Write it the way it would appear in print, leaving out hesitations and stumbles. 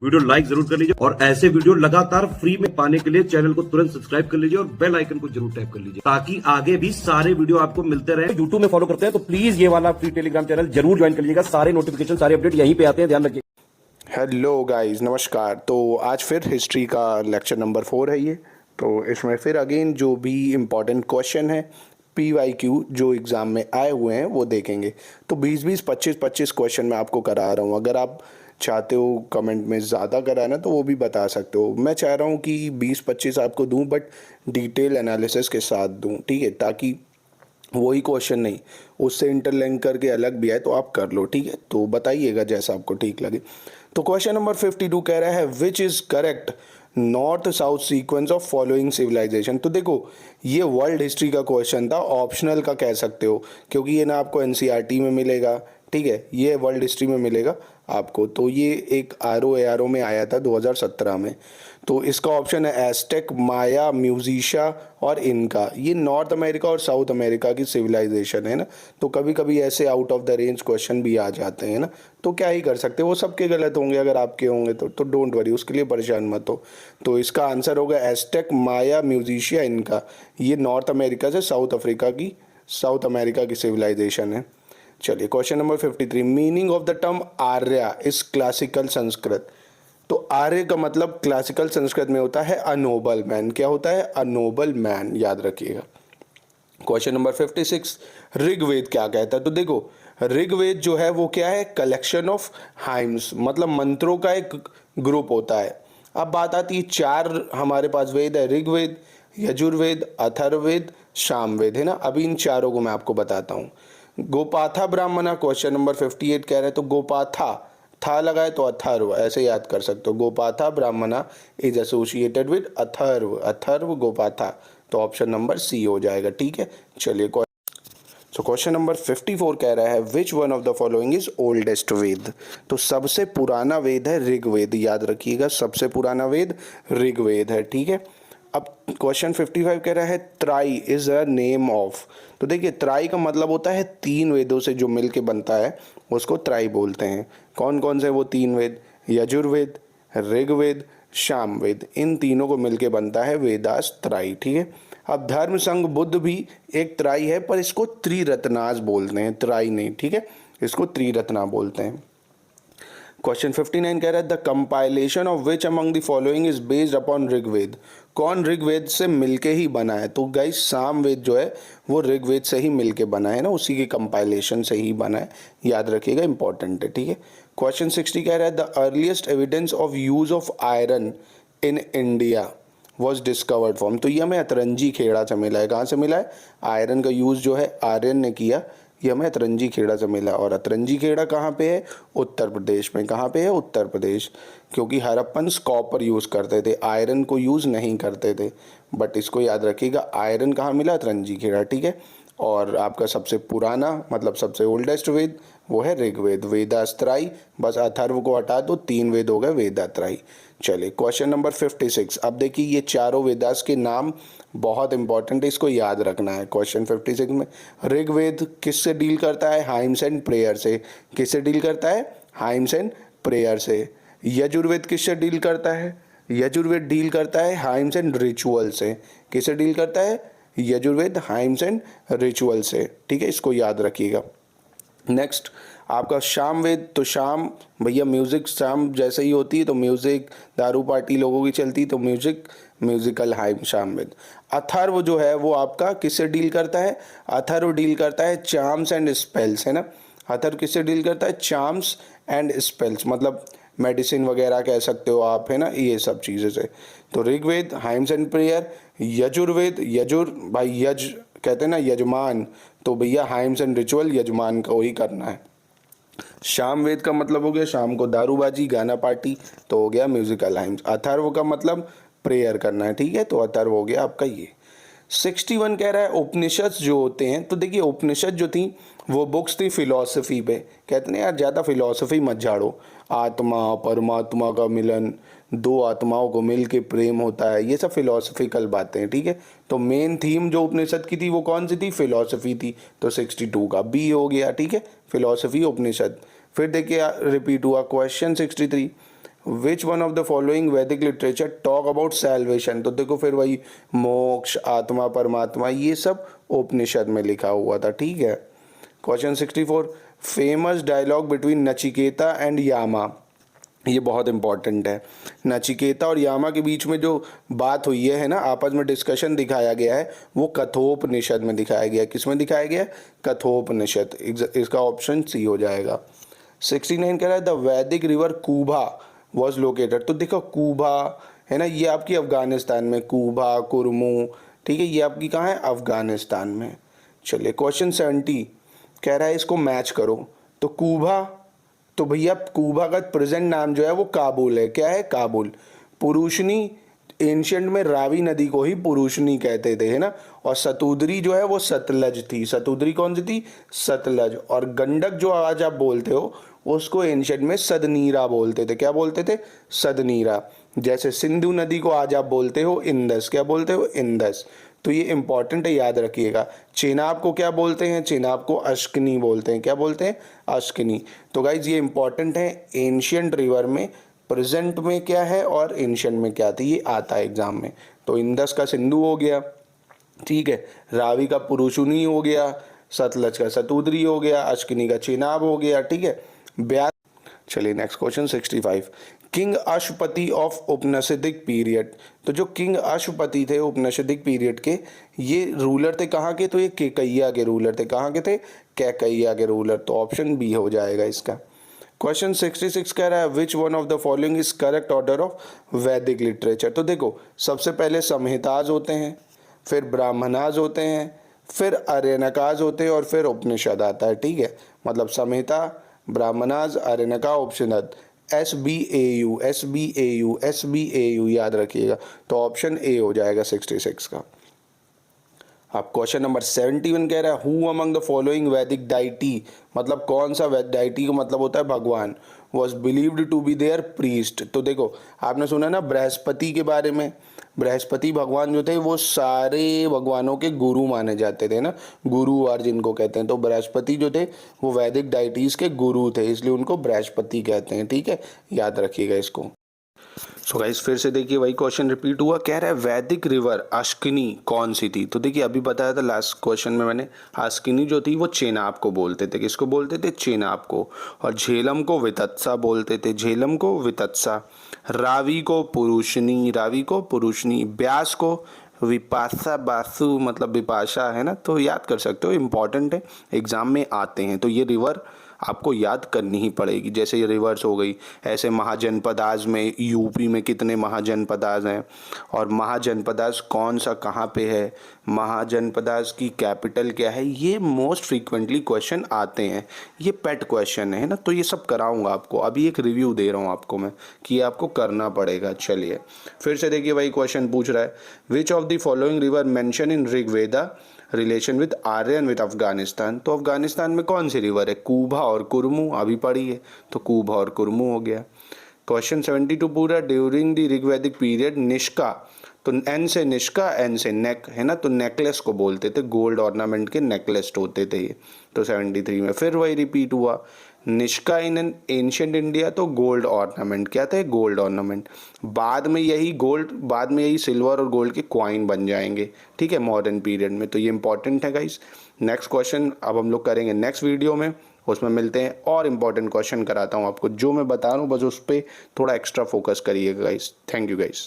Video like जरूर कर लीजिए और ऐसे वीडियो लगातार फ्री में पाने के लिए चैनल को तुरंत सब्सक्राइब कर लीजिए और बेल आइकन को जरूर टैप कर लीजिए ताकि आगे भी सारे वीडियो आपको मिलते रहे। यूट्यूब में फॉलो करते हैं तो प्लीज ये वाला फ्री टेलीग्राम चैनल जरूर ज्वाइन कर लीजिएगा। सारे नोटिफिकेशन सारे अपडेट यहीं पे आते हैं, ध्यान रखिए। हेलो गाइस, नमस्कार। तो आज फिर हिस्ट्री का लेक्चर नंबर 4 है ये। तो इसमें फिर अगेन जो भी इम्पोर्टेंट क्वेश्चन है PYQ जो एग्ज़ाम में आए हुए हैं वो देखेंगे। तो 20-20, 25-25 क्वेश्चन मैं आपको करा रहा हूँ। अगर आप चाहते हो कमेंट में ज़्यादा कराना तो वो भी बता सकते हो। मैं चाह रहा हूँ कि 20-25 आपको दूँ, बट डिटेल एनालिसिस के साथ दूँ, ठीक है, ताकि वही क्वेश्चन नहीं उससे इंटरलिंक करके अलग भी आए तो आप कर लो, ठीक है। तो बताइएगा जैसा आपको ठीक लगे। तो क्वेश्चन नंबर 52 कह रहा है which is correct north south sequence of following civilisation. तो देखो ये वर्ल्ड हिस्ट्री का क्वेश्चन था, ऑप्शनल का कह सकते हो, क्योंकि ये ना आपको NCERT में मिलेगा, ठीक है, ये वर्ल्ड हिस्ट्री में मिलेगा आपको। तो ये एक ROARO में आया था 2017 में। तो इसका ऑप्शन है एस्टेक, माया, म्यूजिशिया और इनका। ये नॉर्थ अमेरिका और साउथ अमेरिका की सिविलाइजेशन है ना। तो कभी कभी ऐसे out of the range question भी आ जाते हैं ना, तो क्या ही कर सकते, वो सबके गलत होंगे, अगर आपके होंगे तो डोंट वरी, उसके लिए परेशान मत हो। तो इसका आंसर होगा एस्टेक, माया, म्यूजिशिया, इनका। ये नॉर्थ अमेरिका से साउथ अमेरिका की सिविलाइजेशन है। चलिए question number 53, meaning of the term Arya is classical Sanskrit. तो आर्य का मतलब क्लासिकल संस्कृत में होता है अ नोबल मैन। क्या होता है? अ नोबल मैन, याद रखिएगा। क्वेश्चन नंबर 56, ऋग्वेद क्या कहता है? तो देखो ऋग्वेद जो है वो क्या है? कलेक्शन ऑफ हाइम्स, मतलब मंत्रों का एक ग्रुप होता है। अब बात आती है, 4 हमारे पास वेद है, ऋग्वेद, यजुर्वेद, अथर्ववेद, सामवेद, है ना। अभी इन चारों को मैं आपको बताता हूँ। गोपाथा ब्राह्मणा, क्वेश्चन नंबर 58 कह रहे हैं, तो गोपाथा था लगाए तो अथर्व, ऐसे याद कर सकते हो। Gopatha Brahmana is associated with Atharva, Atharva Gopatha. तो ऑप्शन नंबर C हो जाएगा, ठीक है। चलिए तो क्वेश्चन नंबर 54 कह रहा है which one of the following is oldest Veda. तो सबसे पुराना वेद है ऋग्वेद, याद रखिएगा, सबसे पुराना वेद ऋग्वेद है, ठीक है। अब क्वेश्चन 55 कह रहा है त्राई इज अ नेम ऑफ। तो देखिए त्राई का मतलब होता है 3 वेदों से जो मिलके बनता है उसको त्राई बोलते हैं। कौन कौन से वो 3 वेद? यजुर्वेद, ऋग्वेद, सामवेद, इन तीनों को मिलके बनता है वेदास त्राई, ठीक है। अब धर्म संघ बुद्ध भी एक त्राई है, पर इसको त्रिरत्नास बोलते हैं, त्राई नहीं, ठीक है, इसको त्रिरत्ना बोलते हैं। क्वेश्चन 59 कह रहा है the compilation of which among the following is based upon Rigveda. कौन ऋग्वेद से मिलके ही बना है? तो गाइस सामवेद जो है वो ऋग्वेद से ही मिलके बना है ना, उसी के कंपाइलेशन से ही बना है, याद रखिएगा, इंपॉर्टेंट है, ठीक है। क्वेश्चन 60 कह रहा है the earliest evidence of use of iron in India was discovered from. तो ये हमें अतरंजी खेड़ा से मिला है। कहाँ से मिला है? आयरन का यूज़ जो है आर्यन ने किया, ये हमें अतरंजी खेड़ा से मिला। और अतरंजी खेड़ा कहाँ पे है? उत्तर प्रदेश में। कहाँ पे है? उत्तर प्रदेश। क्योंकि हड़प्पन कॉपर यूज़ करते थे, आयरन को यूज़ नहीं करते थे। बट इसको याद रखिएगा, आयरन कहाँ मिला? अतरंजी खेड़ा, ठीक है। और आपका सबसे पुराना मतलब सबसे ओल्डेस्ट वेद वो है ऋग्वेद, वेदास्त्राई। बस अथर्व को हटा दो, 3 वेद हो गए वेदात्राई। चलिए क्वेश्चन नंबर 56। अब देखिए ये चारों वेदास के नाम बहुत इंपॉर्टेंट है, इसको याद रखना है। क्वेश्चन 56 में ऋग्वेद किससे डील करता है? हाइम्स एंड प्रेयर से। किससे डील करता है? हाइम्स एंड प्रेयर से। यजुर्वेद किससे डील करता है? यजुर्वेद डील करता है हाइम्स एंड रिचुअल से। किससे डील करता है? यजुर्वेद हाइम्स एंड रिचुअल से, ठीक है, इसको याद रखिएगा। नेक्स्ट आपका सामवेद, तो शाम भैया म्यूज़िक शाम जैसे ही होती है, तो म्यूज़िक दारू पार्टी लोगों की चलती, तो म्यूजिकल हाइम सामवेद। अथर्व जो है वो आपका किससे डील करता है? अथर्व डील करता है चार्म्स एंड स्पेल्स, है ना। अथर्व किससे डील करता है? चार्म्स एंड स्पेल्स, मतलब मेडिसिन वगैरह कह सकते हो आप, है ना, ये सब चीज़ें से। तो Rigveda hymns and prayer, Yajurveda Yajur भाई यज कहते हैं ना यजमान, तो भैया हाइम्स एंड रिचुअल यजमान का वही करना है। सामवेद का मतलब हो गया शाम को दारूबाजी गाना पार्टी, तो हो गया म्यूजिकल हाइम्स। अथर्व का मतलब प्रेयर करना है, ठीक है, तो अथर्व हो गया आपका ये। 61 कह रहा है उपनिषद जो होते हैं, तो देखिए उपनिषद जो थी वो बुक्स थी फिलॉसफी पे। कहते हैं यार ज़्यादा फिलॉसफी मत झाड़ो, आत्मा परमात्मा का मिलन, 2 आत्माओं को मिल के प्रेम होता है, ये सब फिलॉसफिकल बातें हैं, ठीक है। तो मेन थीम जो उपनिषद की थी वो कौन सी थी? फिलॉसफी थी। तो 62 का B हो गया, ठीक है, फिलॉसफी उपनिषद। फिर देखिए रिपीट हुआ question 63, which one of the following वैदिक लिटरेचर टॉक अबाउट सैल्वेशन। तो देखो फिर वही मोक्ष, आत्मा, परमात्मा, ये सब उपनिषद में लिखा हुआ था, ठीक है। Question 64, famous dialogue between Nachiketa and Yama. ये बहुत इंपॉर्टेंट है। नचिकेता और यामा के बीच में जो बात हुई है ना, आपस में डिस्कशन दिखाया गया है, वो कठोपनिषद में दिखाया गया है। किस में दिखाया गया है? कठोपनिषद। इसका ऑप्शन सी हो जाएगा। 69 कह रहा है द वैदिक रिवर कूबा वॉज लोकेटेड। तो देखो कूबा है ना, ये आपकी अफगानिस्तान में, कूबा, कुरमू, ठीक है, ये आपकी कहाँ है? अफगानिस्तान में। चलिए क्वेश्चन 70 कह रहा है इसको मैच करो। तो कूबा, तो भैया कूबा का प्रेजेंट नाम जो है वो काबुल है। क्या है? काबुल। पुरुषनी, एंशियंट में रावी नदी को ही पुरुषनी कहते थे, है ना। और सतुद्री जो है वो सतलज थी। सतुद्री कौन सी थी? सतलज। और गंडक जो आज आप बोलते हो उसको एंशियंट में सदनीरा बोलते थे। क्या बोलते थे? सदनीरा। जैसे सिंधु नदी को आज आप बोलते हो इंदस। क्या बोलते हो? इंदस। तो ये इंपॉर्टेंट है, याद रखिएगा। चेनाब को क्या बोलते हैं? चेनाब को अश्कनी बोलते हैं। क्या बोलते हैं? अश्कनी। तो गाइज ये इंपॉर्टेंट है, एंशियंट रिवर में प्रेजेंट में क्या है और एंशियंट में क्या थी, ये आता है एग्जाम में। तो इंदस का सिंधु हो गया, ठीक है, रावी का पुरुषुनी हो गया, सतलज का सतुद्री हो गया, अश्कनी का चेनाब हो गया, ठीक है, ब्यास। चलिए next question 65, king Ashwapati of Upanishadic period. तो जो किंग अशुपति थे उपनिषदिक पीरियड के, ये रूलर थे कहाँ के? तो ये कैकैया के रूलर थे। कहाँ के थे? कैकैया के रूलर। तो ऑप्शन बी हो जाएगा इसका। क्वेश्चन 66 कह रहा है which one of the following is correct order of वैदिक लिटरेचर। तो देखो सबसे पहले संहिताज होते हैं, फिर ब्राह्मणाज होते हैं, फिर आर्यनकाज होते हैं और फिर उपनिषद आता है, ठीक है। मतलब संहिता, ब्राह्मणाज, आर्यनका, उपनिषद। SBAU SBAU SBAU याद रखिएगा। तो ऑप्शन ए हो जाएगा 66 का। अब क्वेश्चन नंबर 71 कह रहा है who among the following Vedic deity. मतलब कौन सा डाइटी का मतलब होता है भगवान, was believed to be their priest. तो देखो आपने सुना ना बृहस्पति के बारे में। बृहस्पति भगवान जो थे वो सारे भगवानों के गुरु माने जाते थे ना, गुरुवार जिनको कहते हैं। तो बृहस्पति जो थे वो वैदिक डाइटीज के गुरु थे, इसलिए उनको बृहस्पति कहते हैं, ठीक है, याद रखिएगा इसको। सो गाइस फिर से देखिए वही क्वेश्चन रिपीट हुआ। कह रहा है वैदिक रिवर अश्किनी कौन सी थी। तो देखिए अभी बताया था लास्ट क्वेश्चन में मैंने, अश्किनी जो थी वो चेनाब को बोलते थे। किसको बोलते थे? चेनाब को। और झेलम को वितत्सा बोलते थे, झेलम को वितत्सा। रावी को पुरुषनी, रावी को पुरुषनी। ब्यास को विपाशा, बासु मतलब विपाशा, है ना। तो याद कर सकते हो, इंपॉर्टेंट है, एग्जाम में आते हैं। तो ये रिवर आपको याद करनी ही पड़ेगी। जैसे ये रिवर्स हो गई, ऐसे महाजनपदाज में यूपी में कितने महाजनपदाज हैं, और महाजनपदाज कौन सा कहाँ पे है, महाजनपदाज की कैपिटल क्या है, ये मोस्ट फ्रीक्वेंटली क्वेश्चन आते हैं। ये पेट क्वेश्चन है ना। तो ये सब कराऊंगा आपको, अभी एक रिव्यू दे रहा हूँ आपको मैं कि ये आपको करना पड़ेगा। चलिए फिर से देखिए वही क्वेश्चन पूछ रहा है which of the following river mention in Rigveda relation with Arya and with Afghanistan. तो अफगानिस्तान में कौन सी रिवर है? कूबा और कुरमू, अभी पढ़ी है, तो कूबा और कुरमू हो गया। क्वेश्चन 72 पूरा ड्यूरिंग द ऋग्वैदिक पीरियड निष्का। तो एन से निष्का, एन से नेक, है ना। तो नेकलेस को बोलते थे, गोल्ड ऑर्नामेंट के नेकलेस होते थे ये। तो 73 में फिर वही रिपीट हुआ, निष्का इन एंशियंट इंडिया। तो गोल्ड ऑर्नामेंट क्या थे? Gold ornament. बाद में यही गोल्ड, बाद में यही सिल्वर और गोल्ड के क्वाइन बन जाएंगे, ठीक है, मॉडर्न पीरियड में। तो ये इंपॉर्टेंट है गाइस। नेक्स्ट क्वेश्चन अब हम लोग करेंगे नेक्स्ट वीडियो में, उसमें मिलते हैं। और इंपॉर्टेंट क्वेश्चन कराता हूँ आपको, जो मैं बता रहा हूँ बस उस पर थोड़ा एक्स्ट्रा फोकस करिएगा गाइस। Thank you guys.